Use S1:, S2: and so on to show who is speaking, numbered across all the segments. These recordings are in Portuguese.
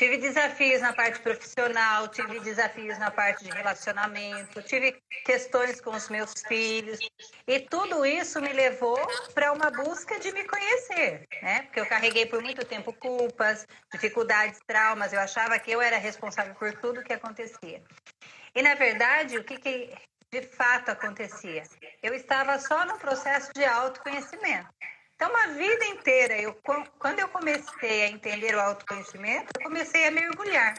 S1: Tive desafios na parte profissional, tive desafios na parte de relacionamento, tive questões com os meus filhos. E tudo isso me levou para uma busca de me conhecer, né? Porque eu carreguei por muito tempo culpas, dificuldades, traumas. Eu achava que eu era responsável por tudo que acontecia. E, na verdade, o que de fato acontecia? Eu estava só no processo de autoconhecimento. Então, uma vida inteira, quando eu comecei a entender o autoconhecimento, eu comecei a mergulhar.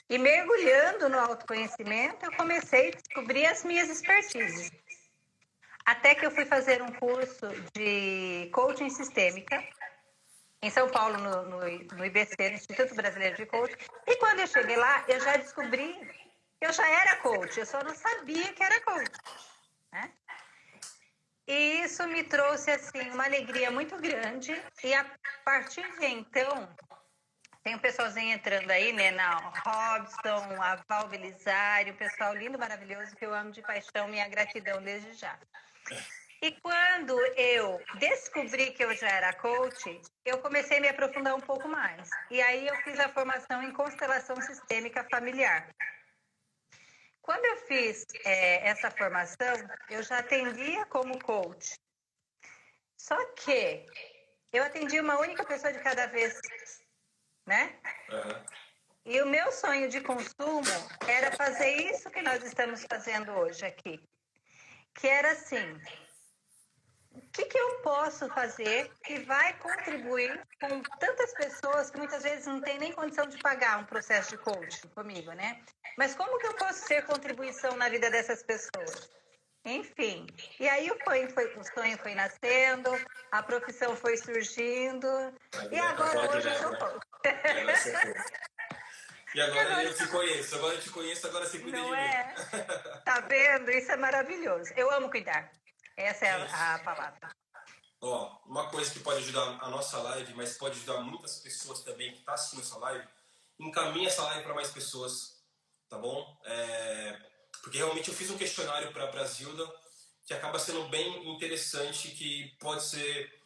S1: E mergulhando no autoconhecimento, eu comecei a descobrir as minhas expertises. Até que eu fui fazer um curso de coaching sistêmica em São Paulo, no IBC, no Instituto Brasileiro de Coaching. E quando eu cheguei lá, eu já descobri que eu já era coach, eu só não sabia que era coach, né? E isso me trouxe, assim, uma alegria muito grande. E a partir de então, tem um pessoalzinho entrando aí, né? Na Robson, a Val Belisário, um pessoal lindo, maravilhoso, que eu amo de paixão, minha gratidão desde já. E quando eu descobri que eu já era coach, eu comecei a me aprofundar um pouco mais. E aí eu fiz a formação em constelação sistêmica familiar. Quando eu fiz essa formação, eu já atendia como coach. Só que eu atendi uma única pessoa de cada vez, né?
S2: Aham.
S1: E o meu sonho de consumo era fazer isso que nós estamos fazendo hoje aqui. Que era assim, o que eu posso fazer que vai contribuir com tantas pessoas que muitas vezes não têm nem condição de pagar um processo de coaching comigo, né? Mas como que eu posso ser contribuição na vida dessas pessoas? Enfim, e aí o sonho foi nascendo, a profissão foi surgindo, e agora hoje eu sou coach.
S2: Agora você foi. E agora eu te conheço, agora eu te conheço, agora você cuida de
S1: Não
S2: mim.
S1: é? Tá vendo? Isso é maravilhoso. Eu amo cuidar. Essa é
S2: Gente,
S1: a palavra.
S2: ó, uma coisa que pode ajudar a nossa live, mas pode ajudar muitas pessoas também que estão assistindo essa live, encaminha essa live para mais pessoas, tá bom? Porque realmente eu fiz um questionário para a Brasilda que acaba sendo bem interessante, que pode ser...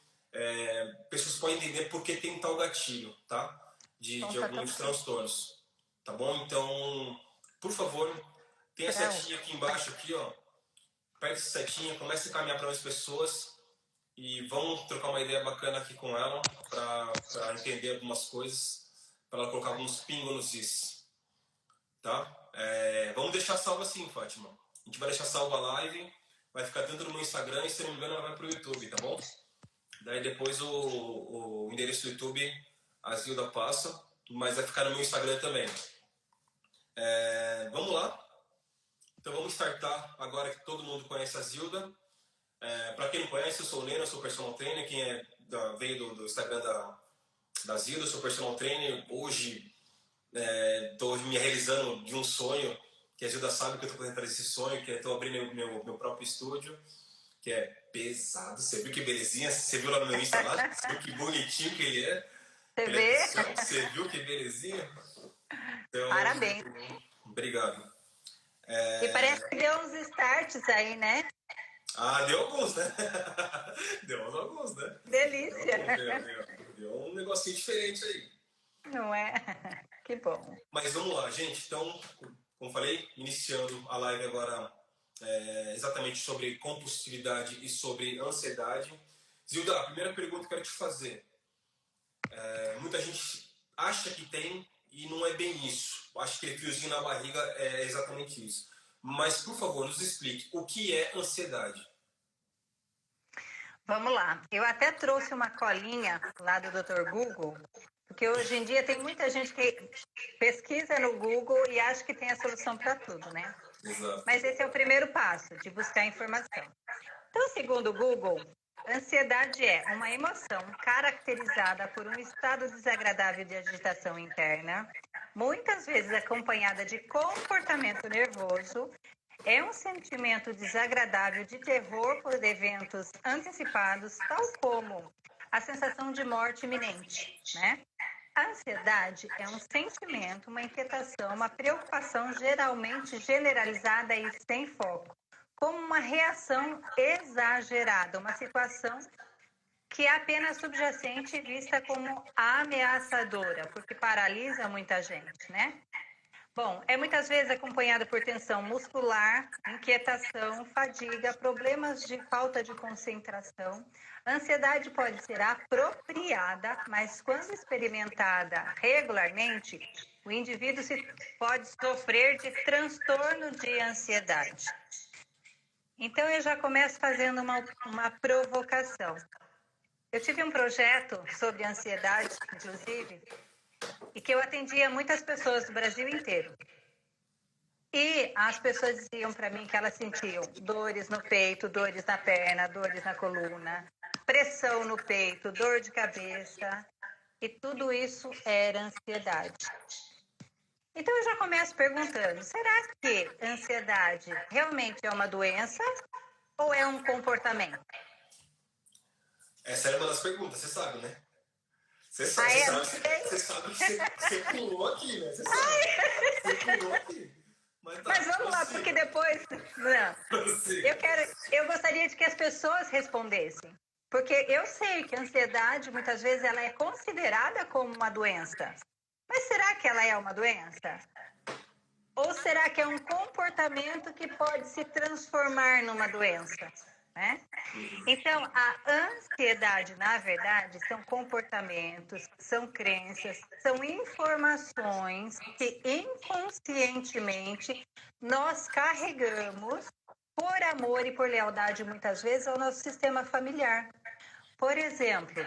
S2: pessoas podem entender por que tem tal gatilho, tá? De alguns transtornos, tá bom? Então, por favor, tem a setinha aqui embaixo, aqui, ó. Aperta essa setinha, comece a caminhar para mais pessoas e vamos trocar uma ideia bacana aqui com ela para entender algumas coisas, para ela colocar alguns pingos nos is, tá? Vamos deixar salvo assim, Fátima. A gente vai deixar salva a live, vai ficar tanto no meu Instagram e, se não me engano, ela vai pro YouTube, tá bom? Daí depois o endereço do YouTube a Zilda passa, mas vai ficar no meu Instagram também. Vamos lá? Então vamos startar agora que todo mundo conhece a Zilda. Para quem não conhece, eu sou o Leno, eu sou personal trainer. Quem veio do Instagram da Zilda, eu sou personal trainer. Hoje estou me realizando de um sonho, que a Zilda sabe que eu estou fazendo para esse sonho, que é estou abrindo meu próprio estúdio, que é pesado. Você viu que belezinha? Você viu lá no meu Insta lá? Você viu que bonitinho que ele é?
S1: Você vê?
S2: Você viu que belezinha? Então,
S1: Parabéns.
S2: obrigado.
S1: E parece que deu uns starts aí, né?
S2: Deu alguns, né? Deu alguns, né?
S1: Delícia.
S2: Deu um negocinho diferente aí.
S1: Não é? Que bom.
S2: Mas vamos lá, gente. Então, como falei, iniciando a live agora exatamente sobre compulsividade e sobre ansiedade. Zilda, a primeira pergunta que eu quero te fazer. Muita gente acha que tem e não é bem isso. Acho que aquele friozinho na barriga é exatamente isso. Mas, por favor, nos explique o que é ansiedade.
S1: Vamos lá. Eu até trouxe uma colinha lá do Dr. Google, porque hoje em dia tem muita gente que pesquisa no Google e acha que tem a solução para tudo, né?
S2: Exato.
S1: Mas esse é o primeiro passo, de buscar informação. Então, segundo o Google, ansiedade é uma emoção caracterizada por um estado desagradável de agitação interna, muitas vezes acompanhada de comportamento nervoso. É um sentimento desagradável de terror por eventos antecipados, tal como a sensação de morte iminente, né? A ansiedade é um sentimento, uma inquietação, uma preocupação geralmente generalizada e sem foco, como uma reação exagerada, uma situação que é apenas subjacente e vista como ameaçadora, porque paralisa muita gente, né? Bom, é muitas vezes acompanhada por tensão muscular, inquietação, fadiga, problemas de falta de concentração. A ansiedade pode ser apropriada, mas quando experimentada regularmente, o indivíduo pode sofrer de transtorno de ansiedade. Então, eu já começo fazendo uma provocação. Eu tive um projeto sobre ansiedade, inclusive, e que eu atendia muitas pessoas do Brasil inteiro. E as pessoas diziam para mim que elas sentiam dores no peito, dores na perna, dores na coluna, pressão no peito, dor de cabeça, e tudo isso era ansiedade. Então eu já começo perguntando, será que ansiedade realmente é uma doença ou é um comportamento?
S2: Essa era uma das perguntas, você sabe, né? Você
S1: Ah, é?
S2: sabe que você pulou aqui, né? Você pulou aqui.
S1: Mas vamos lá, porque depois... Não. Eu gostaria de que as pessoas respondessem. Porque eu sei que a ansiedade, muitas vezes, ela é considerada como uma doença. Mas será que ela é uma doença? Ou será que é um comportamento que pode se transformar numa doença? Né? Então, a ansiedade, na verdade, são comportamentos, são crenças, são informações que inconscientemente nós carregamos por amor e por lealdade, muitas vezes, ao nosso sistema familiar. Por exemplo,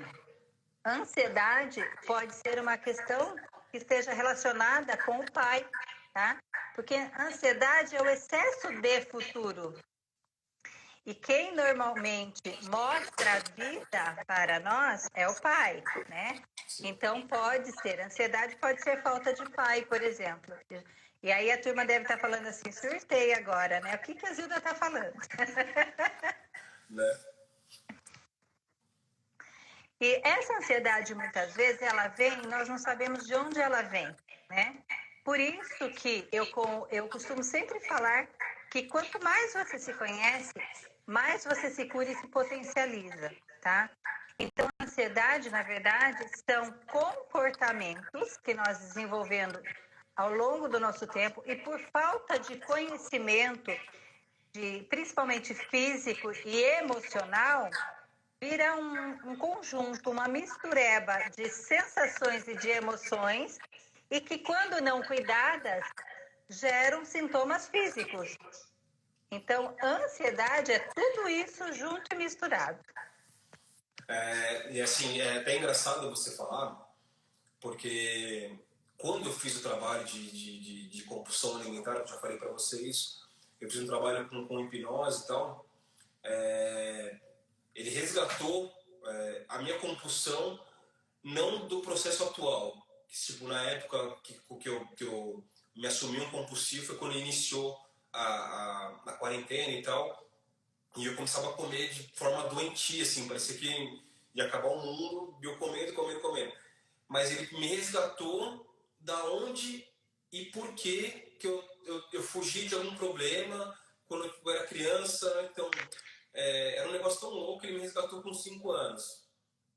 S1: a ansiedade pode ser uma questão que esteja relacionada com o pai, tá? Porque a ansiedade é o excesso de futuro. E quem normalmente mostra a vida para nós é o pai, né? Então pode ser, ansiedade pode ser falta de pai, por exemplo. E aí a turma deve estar falando assim, surtei agora, né? O que a Zilda está falando?
S2: Né?
S1: E essa ansiedade, muitas vezes, ela vem e nós não sabemos de onde ela vem, né? Por isso que eu costumo sempre falar que quanto mais você se conhece, mais você se cura e se potencializa, tá? Então, a ansiedade, na verdade, são comportamentos que nós desenvolvendo ao longo do nosso tempo e por falta de conhecimento, principalmente físico e emocional, vira um conjunto, uma mistureba de sensações e de emoções e que, quando não cuidadas, geram sintomas físicos. Então, ansiedade é tudo isso junto e misturado.
S2: E assim, é até engraçado você falar, porque quando eu fiz o trabalho de compulsão alimentar, eu já falei para vocês, eu fiz um trabalho com hipnose e tal, ele resgatou a minha compulsão não do processo atual, que tipo, na época que eu me assumi um compulsivo foi quando iniciou a quarentena e tal, e eu começava a comer de forma doentia, assim, parecia que ia acabar o mundo, e eu comendo. Mas ele me resgatou da onde e por que eu fugi de algum problema quando eu era criança. Então, era um negócio tão louco que ele me resgatou com 5 anos.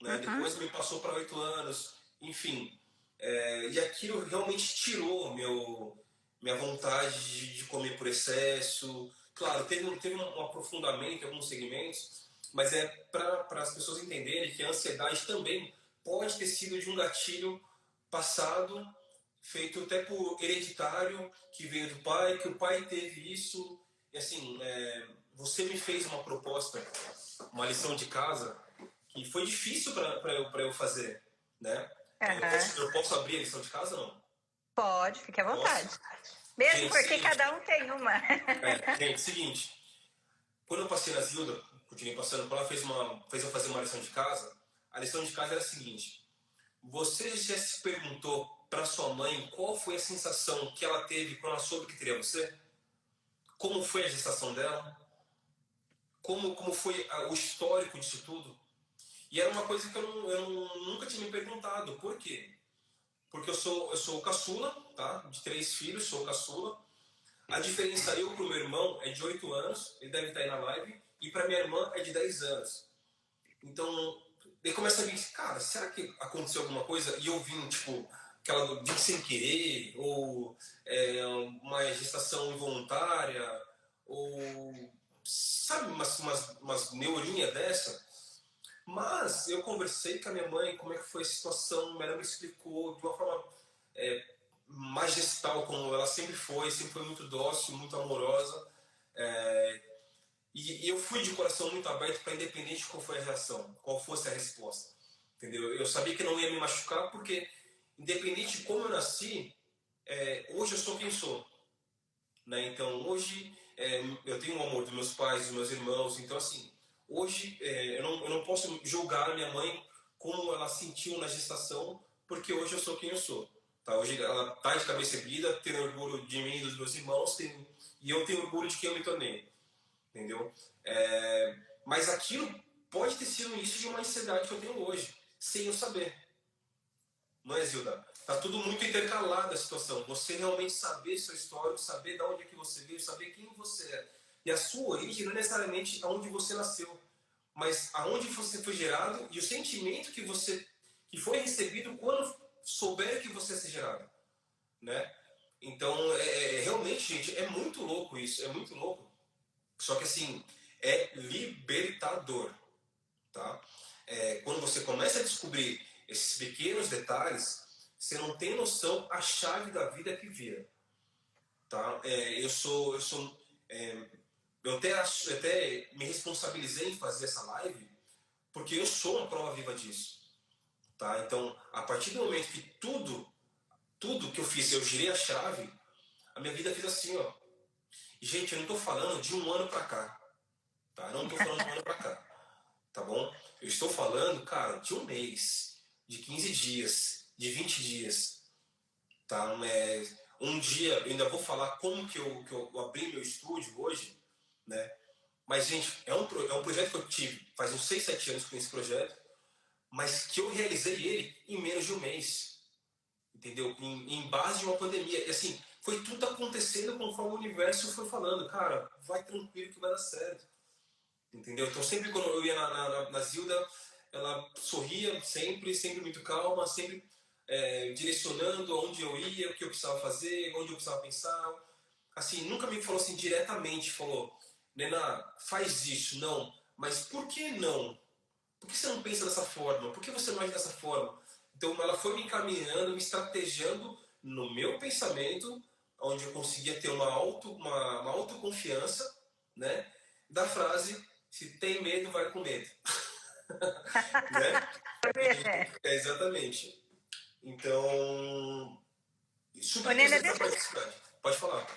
S2: Né?
S1: Uhum.
S2: Depois me passou para 8 anos, enfim. E aquilo realmente tirou minha vontade de comer por excesso. Claro, teve um aprofundamento em alguns segmentos, mas é para as pessoas entenderem que a ansiedade também pode ter sido de um gatilho passado, feito até por hereditário, que veio do pai, que o pai teve isso. E assim, você me fez uma proposta, uma lição de casa, que foi difícil para eu fazer, né?
S1: Uhum.
S2: Eu posso abrir a lição de casa ou não?
S1: Pode, fique à vontade. Posso? Mesmo gente, porque seguinte, cada um tem uma.
S2: Gente, seguinte. Quando eu passei na Zilda, continuei passando por ela, fez eu fazer uma lição de casa. A lição de casa era a seguinte: você já se perguntou para sua mãe qual foi a sensação que ela teve quando ela soube que teria você? Como foi a gestação dela? Como foi o histórico disso tudo? E era uma coisa que eu nunca tinha me perguntado. Por quê? Porque eu sou o caçula, tá? De 3 filhos, sou o caçula. A diferença eu pro meu irmão é de 8 anos, ele deve estar aí na live, e para minha irmã é de 10 anos. Então, Daí começa a vir, cara, será que aconteceu alguma coisa? E eu vim, tipo, aquela de sem querer, ou uma gestação involuntária, ou sabe, umas neurinhas dessa. Mas eu conversei com a minha mãe, como é que foi a situação, ela me explicou de uma forma majestal, como ela sempre foi muito dócil, muito amorosa. É, e eu fui de coração muito aberto para independente de qual foi a reação, qual fosse a resposta. Entendeu? Eu sabia que não ia me machucar porque, independente de como eu nasci, hoje eu sou quem sou. Né? Então, hoje eu tenho o amor dos meus pais, dos meus irmãos. Então, assim, hoje eu não posso julgar a minha mãe como ela sentiu na gestação, porque hoje eu sou quem eu sou. Tá? Hoje ela está de cabeça erguida, tem orgulho de mim e dos meus irmãos, e eu tenho orgulho de quem eu me tornei. Entendeu? Mas aquilo pode ter sido o início de uma ansiedade que eu tenho hoje, sem eu saber. Não é, Zilda? Tá tudo muito intercalado a situação. Você realmente saber seu histórico, saber de onde é que você veio, saber quem você é. E a sua origem não é necessariamente aonde você nasceu, mas aonde você foi gerado e o sentimento que foi recebido quando souber que você é ser gerado, né? Então, realmente, gente, é muito louco isso, é muito louco. Só que assim, é libertador, tá? Quando você começa a descobrir esses pequenos detalhes, você não tem noção a chave da vida que vira, tá? Eu até me responsabilizei em fazer essa live porque eu sou uma prova viva disso, tá? Então, a partir do momento que tudo que eu fiz, eu girei a chave, a minha vida fez assim, ó. E, gente, eu não tô falando de um ano pra cá, tá? Eu não tô falando de um ano pra cá, tá bom? Eu estou falando, cara, de um mês, de 15 dias, de 20 dias, tá? Um dia, eu ainda vou falar como que eu abri meu estúdio hoje, né? Mas, gente, é um projeto que eu tive faz uns 6, 7 anos com esse projeto, mas que eu realizei ele em menos de um mês, entendeu? Em base de uma pandemia. E, assim, foi tudo acontecendo conforme o universo foi falando. Cara, vai tranquilo que vai dar certo. Entendeu? Então, sempre quando eu ia na Zilda, ela sorria sempre muito calma, sempre direcionando aonde eu ia, o que eu precisava fazer, onde eu precisava pensar. Assim, nunca me falou assim diretamente, falou, Nena, faz isso, não. Mas por que não? Por que você não pensa dessa forma? Por que você não age dessa forma? Então, ela foi me encaminhando, me estrategiando no meu pensamento, onde eu conseguia ter uma autoconfiança, né? Da frase, se tem medo, vai com medo. Né? Exatamente. Então,
S1: Ô,
S2: super
S1: Nena,
S2: interessante essa praticidade. Pode falar.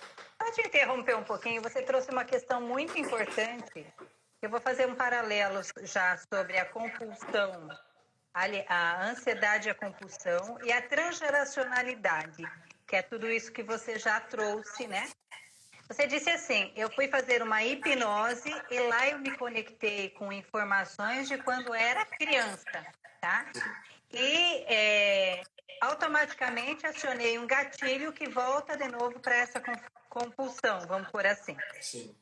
S1: pode interromper um pouquinho? Você trouxe uma questão muito importante. Eu vou fazer um paralelo já sobre a compulsão, a ansiedade e a compulsão e a transgeracionalidade, que é tudo isso que você já trouxe, né? Você disse assim: eu fui fazer uma hipnose e lá eu me conectei com informações de quando era criança, tá? E automaticamente acionei um gatilho que volta de novo para essa compulsão, vamos por assim.
S2: Sim.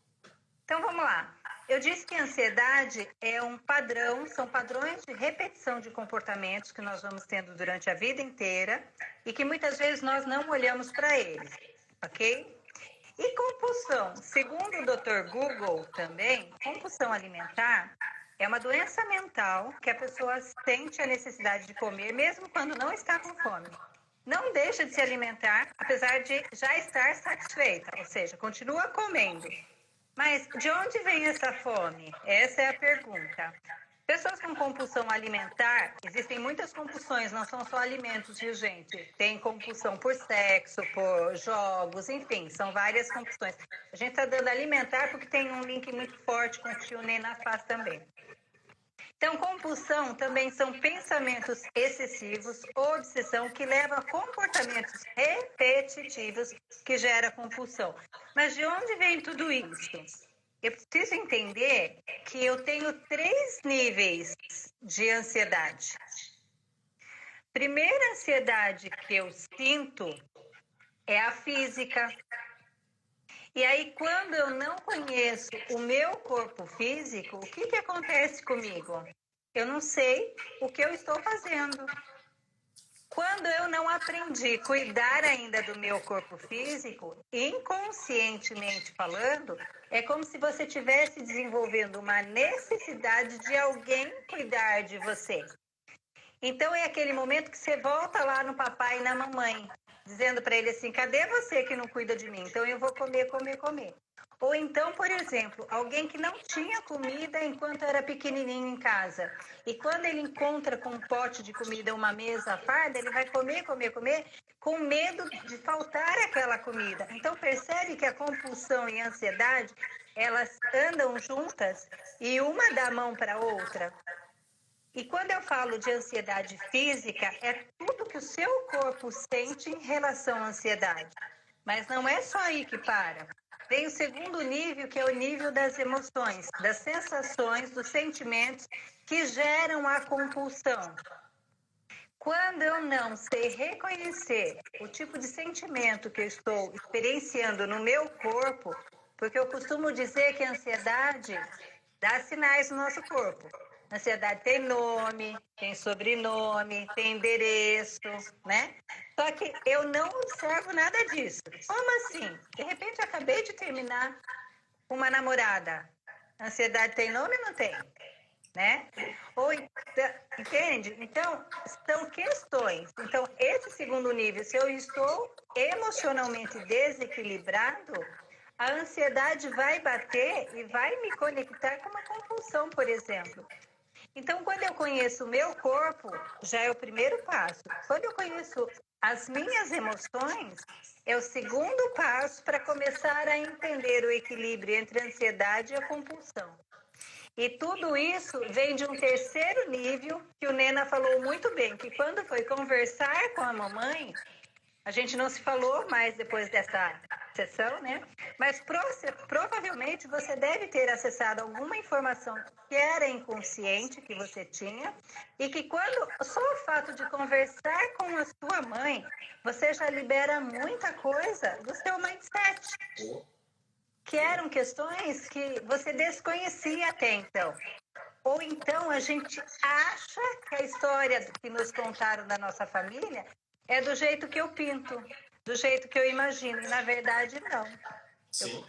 S1: Então vamos lá. Eu disse que a ansiedade é um padrão, são padrões de repetição de comportamentos que nós vamos tendo durante a vida inteira e que muitas vezes nós não olhamos para eles, ok? E compulsão, segundo o Dr. Google também, compulsão alimentar é uma doença mental que a pessoa sente a necessidade de comer mesmo quando não está com fome. Não deixa de se alimentar, apesar de já estar satisfeita, ou seja, continua comendo. Mas de onde vem essa fome? Essa é a pergunta. Pessoas com compulsão alimentar, existem muitas compulsões, não são só alimentos, viu, gente? Tem compulsão por sexo, por jogos, enfim, são várias compulsões. A gente está dando alimentar porque tem um link muito forte com o que o Nena faz também. Então, compulsão também são pensamentos excessivos, obsessão, que leva a comportamentos repetitivos que gera compulsão. Mas de onde vem tudo isso? Eu preciso entender que eu tenho 3 níveis de ansiedade. Primeira ansiedade que eu sinto é a física. E aí, quando eu não conheço o meu corpo físico, o que acontece comigo? eu não sei o que eu estou fazendo. Quando eu não aprendi a cuidar ainda do meu corpo físico, inconscientemente falando, é como se você estivesse desenvolvendo uma necessidade de alguém cuidar de você. Então é aquele momento que você volta lá no papai e na mamãe, dizendo para ele assim: cadê você que não cuida de mim? Então eu vou comer, comer, comer. Ou então, por exemplo, alguém que não tinha comida enquanto era pequenininho em casa. E quando ele encontra com um pote de comida, uma mesa farda, ele vai comer, comer, comer, com medo de faltar aquela comida. Então percebe que a compulsão e a ansiedade, elas andam juntas e uma dá a mão para a outra. E quando eu falo de ansiedade física, é tudo que o seu corpo sente em relação à ansiedade. Mas não é só aí que para. Tem o segundo nível, que é o nível das emoções, das sensações, dos sentimentos que geram a compulsão. Quando eu não sei reconhecer o tipo de sentimento que eu estou experienciando no meu corpo, porque eu costumo dizer que a ansiedade dá sinais no nosso corpo. A ansiedade tem nome, tem sobrenome, tem endereço, né? Só que eu não observo nada disso. Como assim? De repente, eu acabei de terminar com uma namorada. A ansiedade tem nome ou não tem? Né? Ou entende? Então, são questões. Então, esse segundo nível, se eu estou emocionalmente desequilibrado, a ansiedade vai bater e vai me conectar com uma compulsão, por exemplo. Então, quando eu conheço o meu corpo, já é o primeiro passo. Quando eu conheço as minhas emoções, é o segundo passo para começar a entender o equilíbrio entre a ansiedade e a compulsão. E tudo isso vem de um terceiro nível, que o Nena falou muito bem, que quando foi conversar com a mamãe, a gente não se falou mais depois dessa sessão, né? Mas provavelmente você deve ter acessado alguma informação que era inconsciente, que você tinha, e que só o fato de conversar com a sua mãe, você já libera muita coisa do seu mindset. Que eram questões que você desconhecia até então. Ou então a gente acha que a história que nos contaram da nossa família é do jeito que eu pinto, do jeito que eu imagino. E na verdade, não.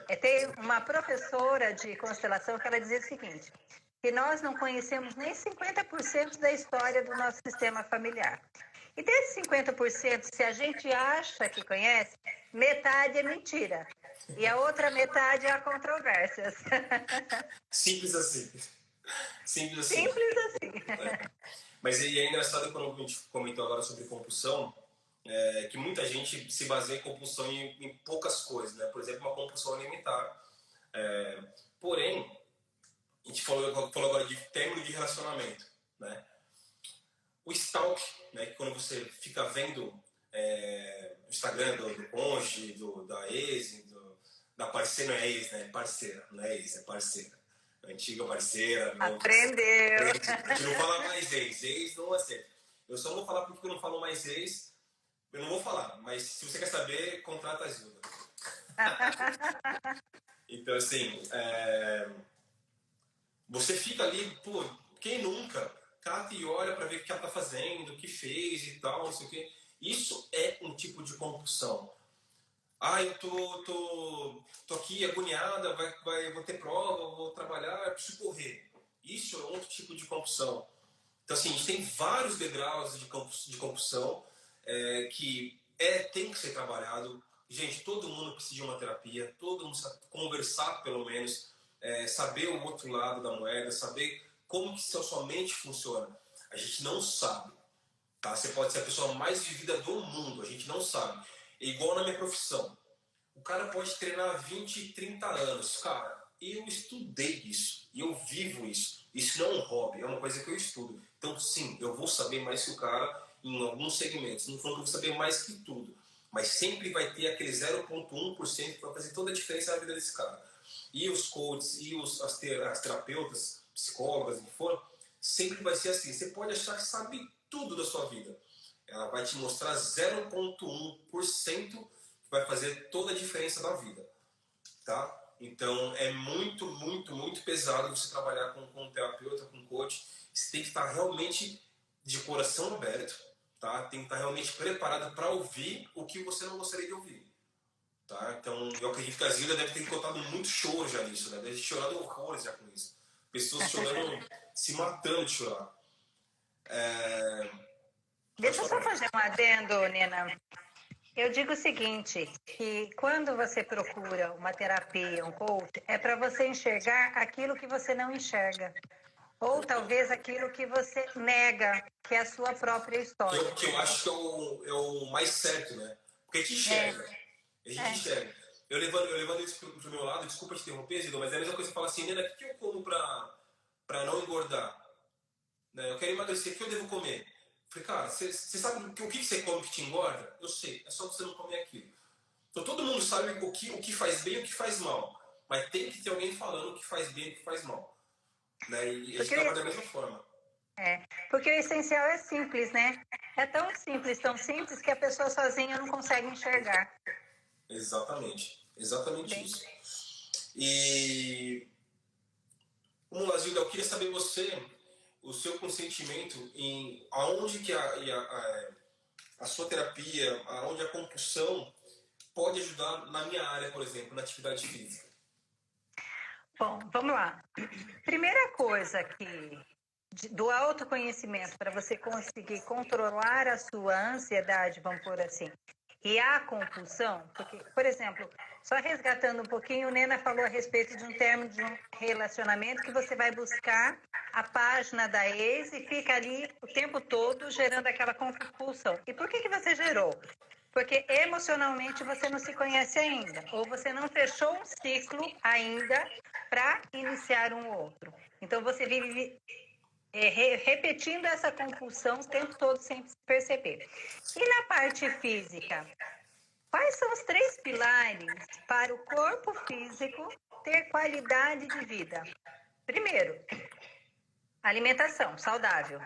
S1: Eu tenho uma professora de constelação que ela dizia o seguinte, que nós não conhecemos nem 50% da história do nosso sistema familiar. E desses 50%, se a gente acha que conhece, metade é mentira. E a outra metade há controvérsias.
S2: Simples assim. Simples assim.
S1: Simples assim.
S2: Mas é engraçado quando a gente comentou agora sobre compulsão, que muita gente se baseia em compulsão em poucas coisas, né? Por exemplo, uma compulsão alimentar. Porém, a gente falou agora de término de relacionamento, né? O stalk, né? Que quando você fica vendo o Instagram do cônjuge, da ex, da parceira, não é ex, né? Parceira, não é ex, é parceira. Antiga parceira.
S1: Aprendeu.
S2: A gente não fala mais ex. Ex não aceita. Eu só vou falar porque eu não falo mais ex. Eu não vou falar, mas se você quer saber, contrata a ajuda. Então, assim, você fica ali, pô, quem nunca? Cata e olha pra ver o que ela tá fazendo, o que fez e tal, não sei o quê. Isso é um tipo de compulsão. Eu tô aqui agoniada, vou ter prova, vou trabalhar, preciso correr. Isso é outro tipo de compulsão. Então, assim, a gente tem vários degraus de compulsão que tem que ser trabalhado. Gente, todo mundo precisa de uma terapia, todo mundo precisa conversar, pelo menos, saber o outro lado da moeda, saber como que sua mente funciona. A gente não sabe. Tá? Você pode ser a pessoa mais vivida do mundo, a gente não sabe. É igual na minha profissão. O cara pode treinar 20, 30 anos. Cara, eu estudei isso. E eu vivo isso. Isso não é um hobby, é uma coisa que eu estudo. Então, sim, eu vou saber mais que o cara em alguns segmentos. Não falando que eu vou saber mais que tudo. Mas sempre vai ter aquele 0,1% que vai fazer toda a diferença na vida desse cara. E os coaches, e as terapeutas, psicólogas, o que for, sempre vai ser assim. Você pode achar que sabe tudo da sua vida. Ela vai te mostrar 0,1% que vai fazer toda a diferença na vida. Tá? Então é muito, muito, muito pesado você trabalhar com um terapeuta, com um coach. Você Você tem que estar realmente de coração aberto, tá? Tem que estar realmente preparado para ouvir o que você não gostaria de ouvir, tá? Então, eu acredito que a Zília deve ter contado muito choro já nisso, né? Deve ter chorado horrores já com isso. Pessoas chorando, se matando de chorar.
S1: Deixa eu só fazer um adendo, Nina. Eu digo o seguinte, que quando você procura uma terapia, um coach, é para você enxergar aquilo que você não enxerga. Ou talvez aquilo que você nega, que é a sua própria história.
S2: Que eu acho que é o mais certo, né? Porque a gente enxerga. A gente enxerga. Eu levando isso pro meu lado, desculpa te interromper, Zido, mas é a mesma coisa que você fala assim, Nena, o que eu como pra não engordar? Né? Eu quero emagrecer, o que eu devo comer? Falei, cara, você sabe o que você come que te engorda? Eu sei, é só você não comer aquilo. Então todo mundo sabe o que faz bem e o que faz mal. Mas tem que ter alguém falando o que faz bem e o que faz mal. Né? E a gente trabalha da mesma forma.
S1: Porque o essencial é simples, né? É tão simples, que a pessoa sozinha não consegue enxergar.
S2: Exatamente. Exatamente isso. E vamos lá, Zilda, eu queria saber o seu consentimento em aonde que a sua terapia, aonde a compulsão pode ajudar na minha área, por exemplo, na atividade física.
S1: Bom, vamos lá. Primeira coisa do autoconhecimento para você conseguir controlar a sua ansiedade, vamos por assim, e a compulsão, porque, por exemplo, só resgatando um pouquinho, o Nena falou a respeito de um término de um relacionamento que você vai buscar a página da ex e fica ali o tempo todo gerando aquela compulsão. E por que você gerou? Porque emocionalmente você não se conhece ainda, ou você não fechou um ciclo ainda para iniciar um outro. Então você vive repetindo essa compulsão o tempo todo sem perceber. E na parte física, quais são os 3 pilares para o corpo físico ter qualidade de vida? Primeiro, alimentação saudável.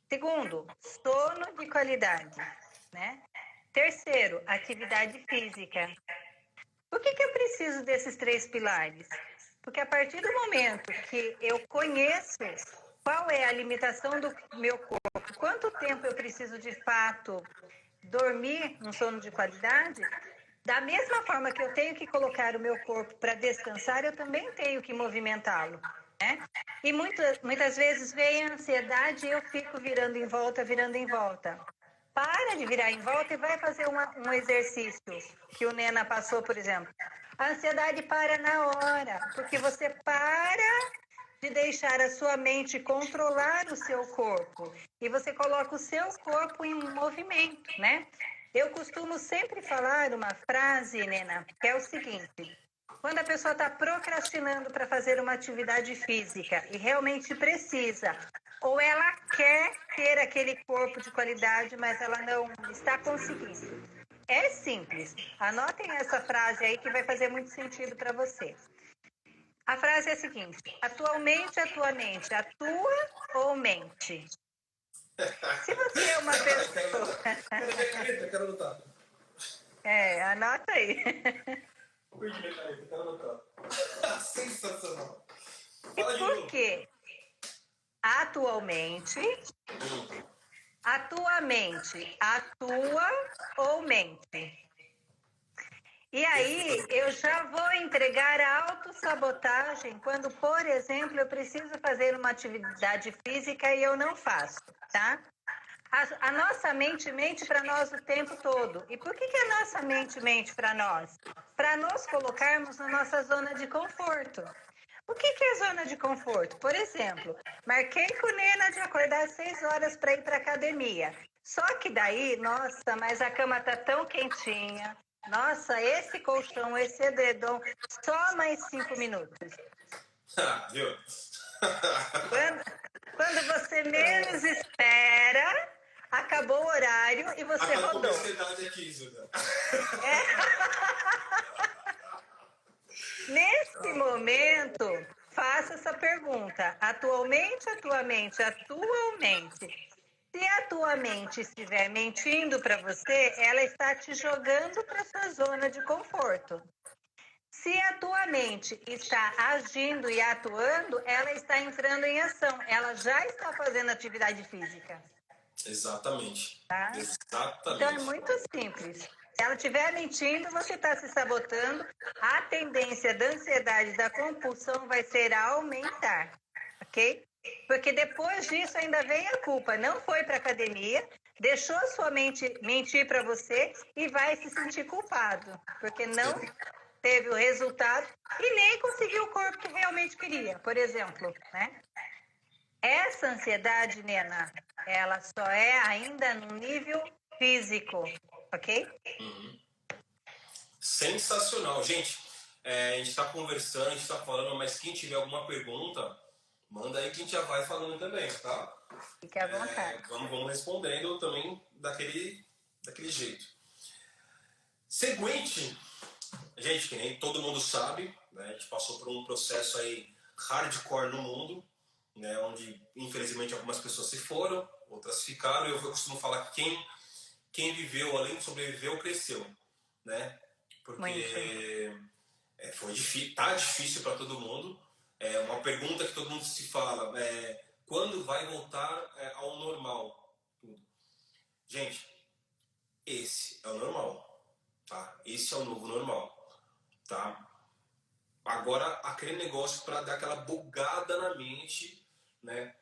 S1: Segundo, sono de qualidade, né? Terceiro, atividade física. Por que eu preciso desses 3 pilares? Porque a partir do momento que eu conheço qual é a limitação do meu corpo, quanto tempo eu preciso de fato dormir um sono de qualidade, da mesma forma que eu tenho que colocar o meu corpo para descansar, eu também tenho que movimentá-lo, né? E muitas vezes vem a ansiedade e eu fico virando em volta. Para de virar em volta e vai fazer um exercício que o Nena passou, por exemplo. A ansiedade para na hora, porque você para de deixar a sua mente controlar o seu corpo e você coloca o seu corpo em movimento, né? Eu costumo sempre falar uma frase, Nena, que é o seguinte: quando a pessoa está procrastinando para fazer uma atividade física e realmente precisa, ou ela quer ter aquele corpo de qualidade, mas ela não está conseguindo. É simples. Anotem essa frase aí que vai fazer muito sentido para você. A frase é a seguinte: atualmente a tua mente atua ou mente? Se você é uma pessoa...
S2: Quero anotar.
S1: Anota aí.
S2: Perdi minha caneta, quero anotar. Sensacional.
S1: E
S2: Fala de
S1: por
S2: novo.
S1: quê? Atualmente, a tua mente atua ou mente? E aí, eu já vou entregar a autossabotagem quando, por exemplo, eu preciso fazer uma atividade física e eu não faço, tá? A nossa mente mente para nós o tempo todo. E por que a nossa mente mente para nós? Para nos colocarmos na nossa zona de conforto. O que é zona de conforto? Por exemplo, marquei com o Nena de acordar às 6 horas para ir para academia. Só que daí, nossa, mas a cama tá tão quentinha. Nossa, esse colchão, esse edredom, só mais 5 minutos.
S2: Viu?
S1: Quando você menos espera, acabou o horário e você rodou.
S2: Aqui, Zuda.
S1: Nesse momento, faça essa pergunta. Atualmente, se a tua mente estiver mentindo para você, ela está te jogando para sua zona de conforto. Se a tua mente está agindo e atuando, ela está entrando em ação, ela já está fazendo atividade física.
S2: Exatamente.
S1: Tá? Então é
S2: Exatamente.
S1: muito simples. Se ela estiver mentindo, você está se sabotando. A tendência da ansiedade, da compulsão vai ser aumentar, ok? Porque depois disso ainda vem a culpa. Não foi para academia, deixou a sua mente mentir para você e vai se sentir culpado, porque não teve o resultado e nem conseguiu o corpo que realmente queria, por exemplo, né? Essa ansiedade, Nena, ela só é ainda no nível físico, ok?
S2: Uhum. Sensacional. Gente, a gente está conversando, a gente está falando, mas quem tiver alguma pergunta, manda aí que a gente já vai falando também, tá?
S1: Fique à vontade.
S2: Vamos respondendo também daquele jeito. Seguinte, gente, que nem todo mundo sabe, né, a gente passou por um processo aí hardcore no mundo, né, onde infelizmente algumas pessoas se foram, outras ficaram. Eu costumo falar que quem viveu, além de sobreviveu, cresceu, né? Porque foi difícil, tá difícil para todo mundo. É uma pergunta que todo mundo se fala, quando vai voltar ao normal? Tudo. Gente, esse é o normal, tá? Esse é o novo normal, tá? Agora, aquele negócio para dar aquela bugada na mente, né?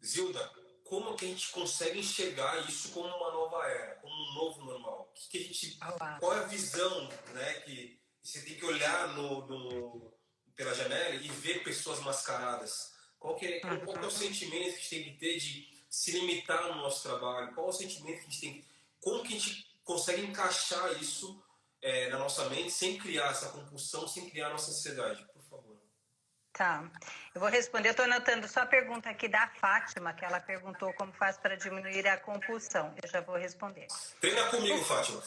S2: Zilda, como que a gente consegue enxergar isso como uma nova era, como um novo normal? Que a gente, qual é a visão, né, que você tem que olhar pela janela e ver pessoas mascaradas? Qual que é o sentimento que a gente tem que ter de se limitar no nosso trabalho? Qual é o sentimento que a gente tem que... Como que a gente consegue encaixar isso na nossa mente sem criar essa compulsão, sem criar a nossa ansiedade? Por favor.
S1: Tá, eu vou responder. Eu estou anotando só a pergunta aqui da Fátima, que ela perguntou como faz para diminuir a compulsão. Eu já vou responder.
S2: Treina comigo, Fátima.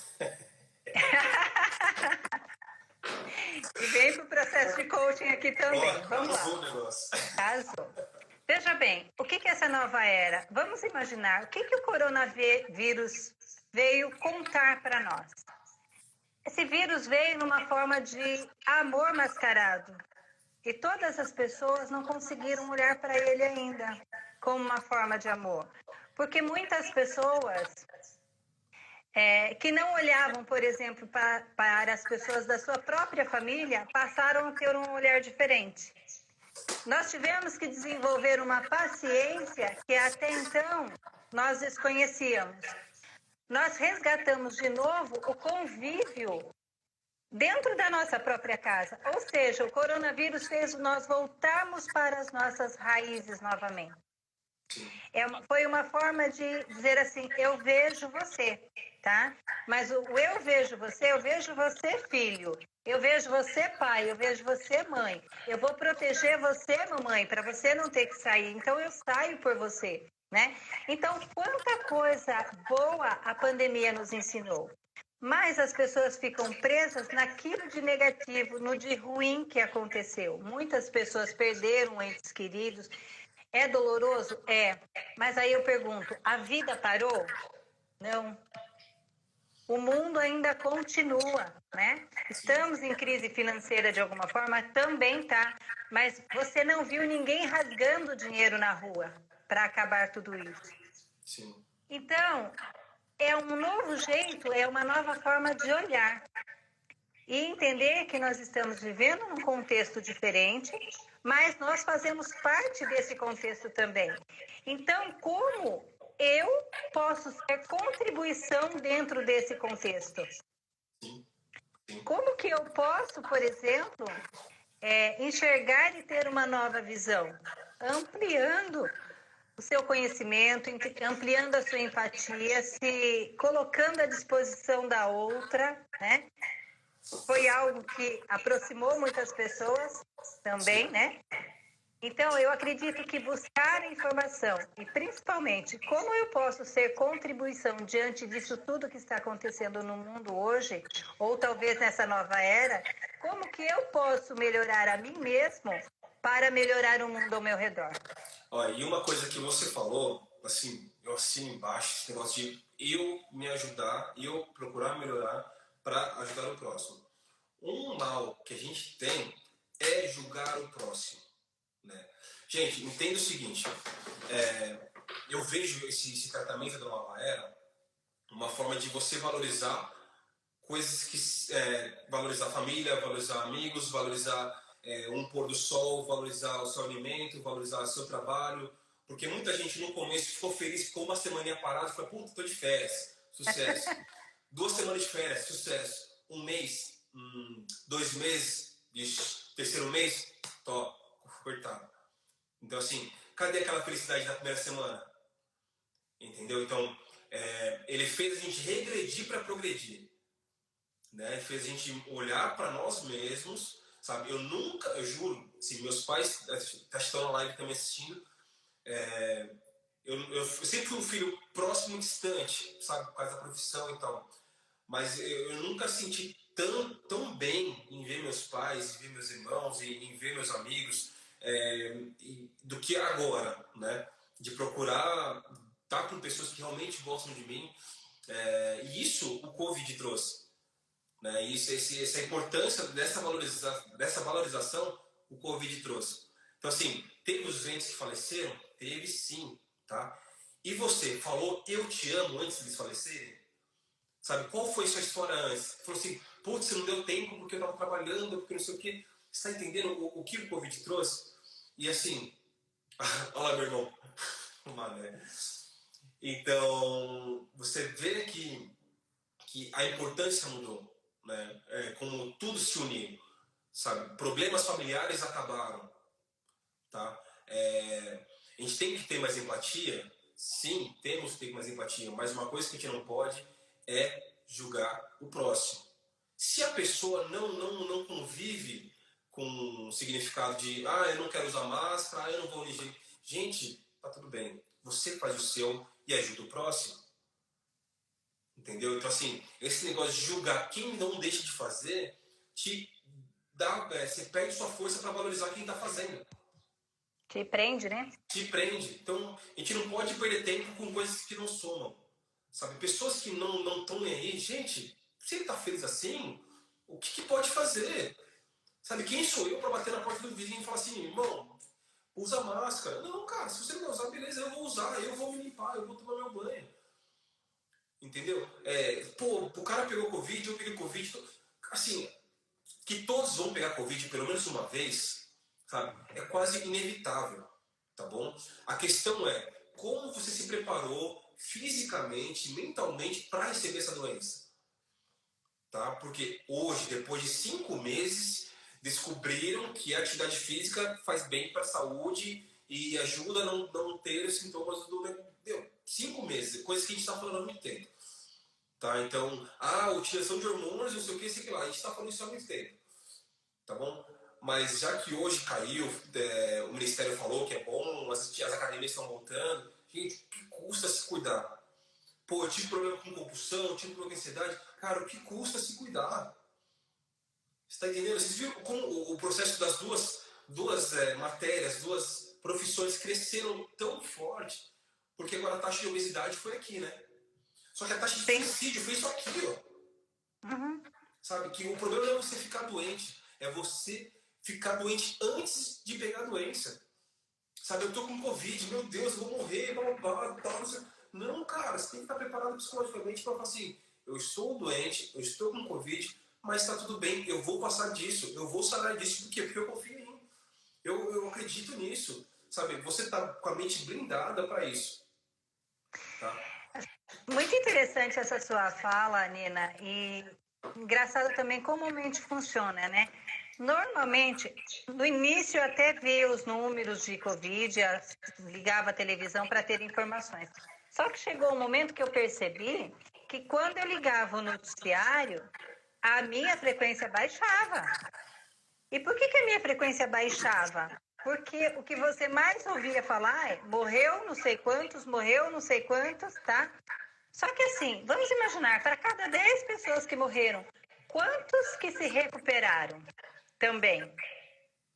S1: E vem para o processo de coaching aqui também. Vamos lá.
S2: O negócio.
S1: Casou. Veja bem, o que é essa nova era? Vamos imaginar o que o coronavírus veio contar para nós. Esse vírus veio numa forma de amor mascarado. E todas as pessoas não conseguiram olhar para ele ainda como uma forma de amor. Porque muitas pessoas que não olhavam, por exemplo, para as pessoas da sua própria família, passaram a ter um olhar diferente. Nós tivemos que desenvolver uma paciência que até então nós desconhecíamos. Nós resgatamos de novo o convívio dentro da nossa própria casa. Ou seja, o coronavírus fez nós voltarmos para as nossas raízes novamente. Foi uma forma de dizer assim, eu vejo você, tá? Mas o eu vejo você filho. Eu vejo você pai, eu vejo você mãe. Eu vou proteger você, mamãe, para você não ter que sair. Então eu saio por você, né? Então, quanta coisa boa a pandemia nos ensinou. Mas as pessoas ficam presas naquilo de negativo, no de ruim que aconteceu. Muitas pessoas perderam entes queridos. É doloroso? É. Mas aí eu pergunto, a vida parou? Não. O mundo ainda continua, né? Estamos em crise financeira de alguma forma? Também tá. Mas você não viu ninguém rasgando dinheiro na rua para acabar tudo isso.
S2: Sim.
S1: Então, é um novo jeito, é uma nova forma de olhar. E entender que nós estamos vivendo num contexto diferente, mas nós fazemos parte desse contexto também. Então, como eu posso ser contribuição dentro desse contexto? Como que eu posso, por exemplo, enxergar e ter uma nova visão? Ampliando o seu conhecimento, ampliando a sua empatia, se colocando à disposição da outra, né? Foi algo que aproximou muitas pessoas também, né? Então, eu acredito que buscar informação e, principalmente, como eu posso ser contribuição diante disso tudo que está acontecendo no mundo hoje, ou talvez nessa nova era, como que eu posso melhorar a mim mesmo para melhorar o mundo ao meu redor?
S2: Olha, e uma coisa que você falou, assim, eu assino embaixo, esse negócio de eu me ajudar, eu procurar melhorar para ajudar o próximo. Um mal que a gente tem é julgar o próximo, né? Gente, entenda o seguinte, eu vejo esse tratamento da nova era uma forma de você valorizar coisas que valorizar a família, valorizar amigos, valorizar um pôr do sol, valorizar o seu alimento, valorizar o seu trabalho, porque muita gente no começo ficou feliz, ficou uma semana parada e falou, puta, tô de férias, sucesso. 2 semanas de férias, sucesso. Um mês, 2 meses, terceiro mês, tô cortado. Então assim, cadê aquela felicidade da primeira semana? Entendeu? Então, ele fez a gente regredir para progredir, né? Fez a gente olhar para nós mesmos, sabe? Eu juro, se meus pais estão na live também assistindo, eu sempre fui um filho próximo e distante, sabe? Por causa da profissão e tal. Mas eu nunca senti tão bem em ver meus pais, em ver meus irmãos, em ver meus amigos, do que agora, né? De procurar estar com pessoas que realmente gostam de mim. E isso o Covid trouxe. Né? Isso, essa importância dessa valorização o Covid trouxe. Então, assim, teve os entes que faleceram? Teve sim, tá? E você falou eu te amo antes de eles falecerem? Sabe, qual foi sua história antes? Falou assim, putz, você não deu tempo porque eu estava trabalhando, porque não sei o quê. Você está entendendo o que o Covid trouxe? E assim, olha lá, meu irmão, mané. Então, você vê que a importância mudou, né? Como tudo se uniu, sabe? Problemas familiares acabaram, tá? A gente tem que ter mais empatia, sim, temos que ter mais empatia, mas uma coisa que a gente não pode é julgar o próximo. Se a pessoa não convive com o significado de eu não quero usar máscara, eu não vou unir gente, tá tudo bem. Você faz o seu e ajuda o próximo. Entendeu? Então, assim, esse negócio de julgar quem não deixa de fazer te dá, você perde sua força para valorizar quem está fazendo.
S1: Te prende, né?
S2: Te prende. Então, a gente não pode perder tempo com coisas que não somam. Sabe? Pessoas que não estão nem aí. Gente, se ele está feliz assim, o que pode fazer? Sabe, quem sou eu para bater na porta do vizinho e falar assim, irmão, usa máscara? Não, cara, se você não vai usar, beleza, eu vou usar, eu vou me limpar, eu vou tomar meu banho. Entendeu? O cara pegou Covid, eu peguei Covid. Então, assim, que todos vão pegar Covid pelo menos uma vez, sabe? É quase inevitável, tá bom? A questão é como você se preparou fisicamente, mentalmente para receber essa doença, tá? Porque hoje, depois de 5 meses, descobriram que a atividade física faz bem para a saúde e ajuda a não ter os sintomas do... Deu 5 meses, coisa que a gente está falando há muito tempo. Tá? Então, utilização de hormônios, não sei o que, sei lá, a gente está falando isso há muito tempo. Tá bom? Mas já que hoje caiu, o Ministério falou que é bom, as academias estão voltando, gente, o que custa se cuidar? Pô, eu tive problema com compulsão, eu tive problema com ansiedade. Cara, o que custa se cuidar? Você tá entendendo? Vocês viram como o processo das duas matérias, duas profissões cresceram tão forte? Porque agora a taxa de obesidade foi aqui, né? Só que a taxa de suicídio foi isso aqui, ó.
S1: Uhum.
S2: Sabe? Que o problema não é você ficar doente, é você ficar doente antes de pegar a doença. Sabe? Eu tô com Covid, meu Deus, eu vou morrer, blá, blá, blá, blá, não, cara, você tem que estar preparado psicologicamente para falar assim, eu estou doente, eu estou com Covid, mas está tudo bem, eu vou passar disso, eu vou sarar disso, por quê? Porque eu confio em mim. Eu acredito nisso, sabe? Você tá com a mente blindada para isso, tá?
S1: Muito interessante essa sua fala, Nina, e engraçado também como a mente funciona, né? Normalmente, no início eu até via os números de Covid, ligava a televisão para ter informações. Só que chegou um momento que eu percebi que quando eu ligava o noticiário, a minha frequência baixava. E por que a minha frequência baixava? Porque o que você mais ouvia falar é morreu não sei quantos, tá? Só que assim, vamos imaginar, para cada 10 pessoas que morreram, quantos que se recuperaram também,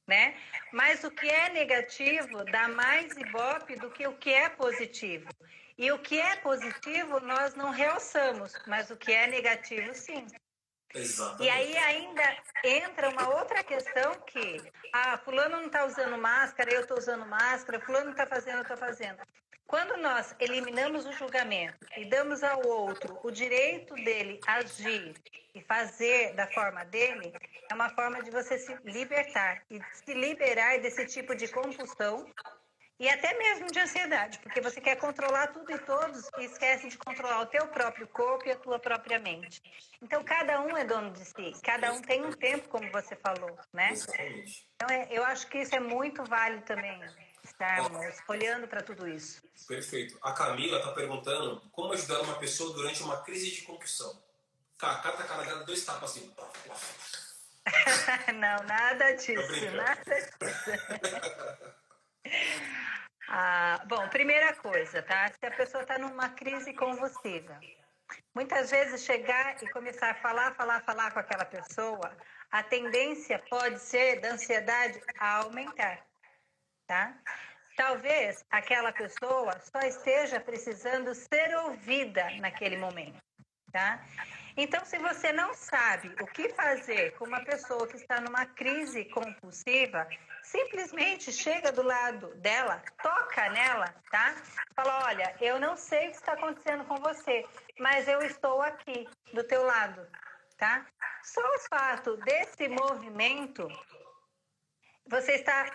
S1: né? Mas o que é negativo dá mais ibope do que o que é positivo. E o que é positivo nós não realçamos, mas o que é negativo sim. E aí
S2: Exatamente.
S1: ainda entra uma outra questão que, fulano não está usando máscara, eu estou usando máscara, fulano está fazendo, eu estou fazendo. Quando nós eliminamos o julgamento e damos ao outro o direito dele agir e fazer da forma dele, é uma forma de você se libertar e se liberar desse tipo de compulsão e até mesmo de ansiedade, porque você quer controlar tudo e todos e esquece de controlar o teu próprio corpo e a tua própria mente. Então, cada um é dono de si, cada um tem um tempo, como você falou, né?
S2: Exatamente.
S1: Então, eu acho que isso é muito válido também,
S2: Ó,
S1: estarmos olhando para tudo isso.
S2: perfeito. A Camila está perguntando como ajudar uma pessoa durante uma crise de compulsão. Cara, cata a cara dela, 2 tapas assim.
S1: Não, nada
S2: Tô
S1: disso,
S2: brincando.
S1: nada disso. Bom, primeira coisa, tá? Se a pessoa está numa crise convulsiva, muitas vezes chegar e começar a falar com aquela pessoa, a tendência pode ser da ansiedade a aumentar, tá? Talvez aquela pessoa só esteja precisando ser ouvida naquele momento, tá? Então, se você não sabe o que fazer com uma pessoa que está numa crise compulsiva, simplesmente chega do lado dela, toca nela, tá? Fala, olha, eu não sei o que está acontecendo com você, mas eu estou aqui do teu lado, tá? Só o fato desse movimento você está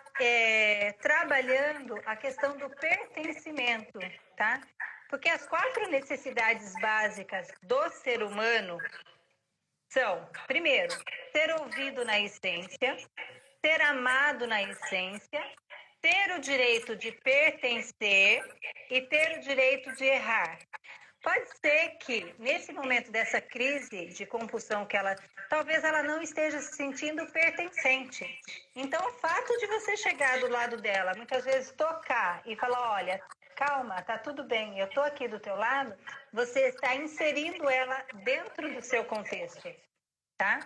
S1: trabalhando a questão do pertencimento, tá? Porque as 4 necessidades básicas do ser humano são, primeiro, ser ouvido na essência, ser amado na essência, ter o direito de pertencer e ter o direito de errar. Pode ser que nesse momento dessa crise de compulsão que talvez ela não esteja se sentindo pertencente. Então, o fato de você chegar do lado dela, muitas vezes tocar e falar, olha, calma, tá tudo bem, eu tô aqui do teu lado, você está inserindo ela dentro do seu contexto, tá?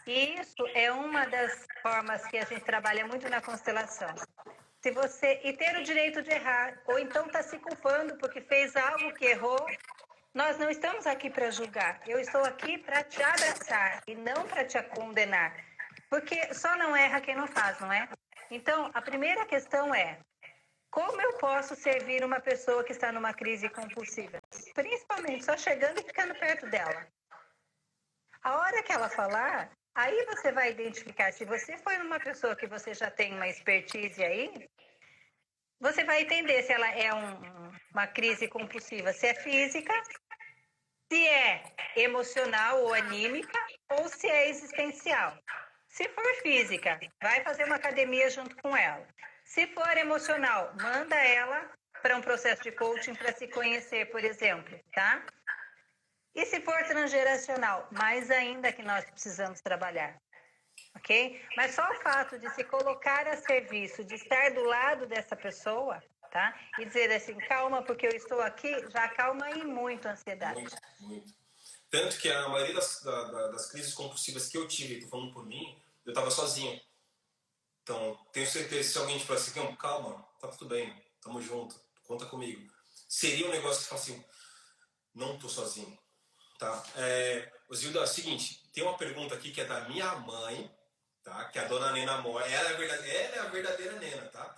S1: E isso é uma das formas que a gente trabalha muito na constelação. Se você e ter o direito de errar, ou então está se culpando porque fez algo que errou, nós não estamos aqui para julgar. Eu estou aqui para te abraçar e não para te condenar. Porque só não erra quem não faz, não é? Então, a primeira questão é: como eu posso servir uma pessoa que está numa crise compulsiva? Principalmente só chegando e ficando perto dela. A hora que ela falar, aí você vai identificar. Se você for uma pessoa que você já tem uma expertise aí, você vai entender se ela é uma crise compulsiva, se é física, se é emocional ou anímica ou se é existencial. Se for física, vai fazer uma academia junto com ela. Se for emocional, manda ela para um processo de coaching para se conhecer, por exemplo, tá? E se for transgeracional, mais ainda que nós precisamos trabalhar, ok? Mas só o fato de se colocar a serviço, de estar do lado dessa pessoa, tá? E dizer assim, calma, porque eu estou aqui, já acalma aí muito a ansiedade.
S2: Muito, muito. Tanto que a maioria das crises compulsivas que eu tive, tô falando por mim, eu tava sozinho. Então, tenho certeza que se alguém te falar assim, calma, tá tudo bem, tamo junto, conta comigo. Seria um negócio que fala assim, não tô sozinho, tá? Zilda, é o seguinte, tem uma pergunta aqui que é da minha mãe, tá? Que é a dona Nena Mora. Ela é a verdadeira Nena, tá?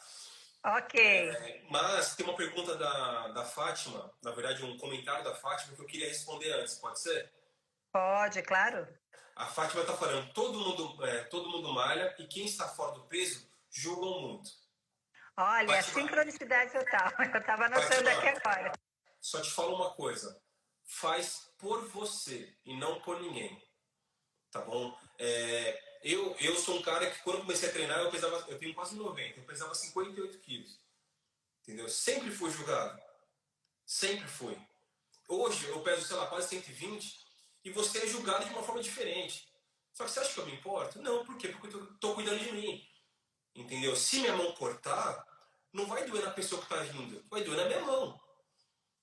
S1: Ok,
S2: Mas tem uma pergunta da Fátima, na verdade um comentário da Fátima que eu queria responder antes, pode ser?
S1: pode, claro.
S2: A Fátima está falando, todo mundo malha e quem está fora do peso julgam muito.
S1: Olha,
S2: Fátima,
S1: sincronicidade total. Eu estava anotando aqui
S2: Fátima,
S1: agora.
S2: só te falo uma coisa, faz por você e não por ninguém, tá bom? Eu sou um cara que quando comecei a treinar eu tenho quase 90, eu pesava 58 quilos, entendeu? Sempre fui julgado, sempre fui. Hoje eu peso, sei lá, quase 120 e você é julgado de uma forma diferente. Só que você acha que eu me importo? Não, por quê? Porque eu tô cuidando de mim. Entendeu? Se minha mão cortar, não vai doer na pessoa que tá rindo, vai doer na minha mão.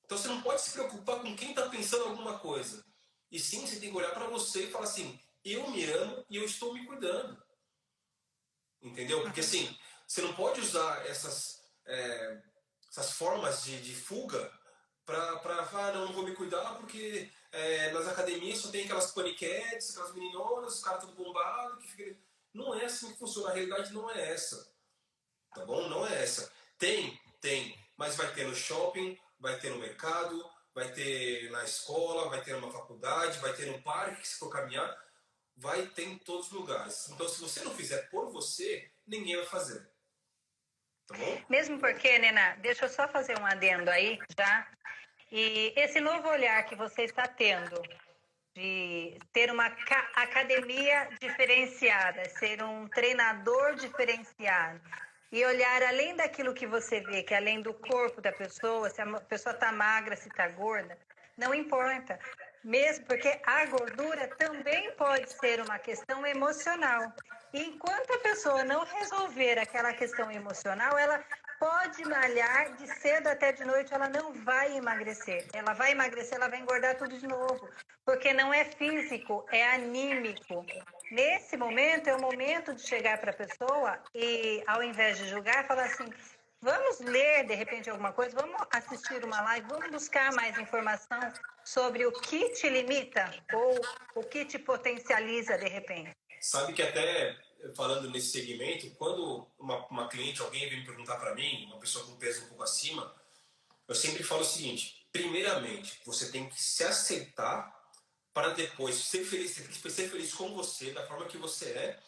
S2: Então você não pode se preocupar com quem tá pensando alguma coisa. E sim, você tem que olhar para você e falar assim: eu me amo e eu estou me cuidando. Entendeu? Porque
S1: Uhum.
S2: assim, você não pode usar essas formas de fuga não vou me cuidar porque nas academias só tem aquelas paniquetes, aquelas meninonas, os caras tudo bombado, que fica... Não é assim que funciona, a realidade não é essa, tá bom? Não é essa. Tem, mas vai ter no shopping, vai ter no mercado, vai ter na escola, vai ter numa faculdade, vai ter no parque, se for caminhar, vai ter em todos os lugares. Então, se você não fizer por você, ninguém vai fazer, tá bom?
S1: Mesmo porque, Nena, deixa eu só fazer um adendo aí, já. E esse novo olhar que você está tendo de ter uma academia diferenciada, ser um treinador diferenciado e olhar além daquilo que você vê, que é além do corpo da pessoa, se a pessoa está magra, se está gorda, não importa. Mesmo porque a gordura também pode ser uma questão emocional. E enquanto a pessoa não resolver aquela questão emocional, ela pode malhar de cedo até de noite, ela não vai emagrecer. Ela vai emagrecer, ela vai engordar tudo de novo. Porque não é físico, é anímico. Nesse momento, é o momento de chegar para a pessoa e, ao invés de julgar, falar assim: vamos ler, de repente, alguma coisa, vamos assistir uma live, vamos buscar mais informação sobre o que te limita ou o que te potencializa, de repente.
S2: Sabe que até falando nesse segmento, quando uma cliente, alguém vem me perguntar para mim, uma pessoa com peso um pouco acima, eu sempre falo o seguinte: primeiramente, você tem que se aceitar para depois ser feliz, você tem que ser feliz com você, da forma que você é,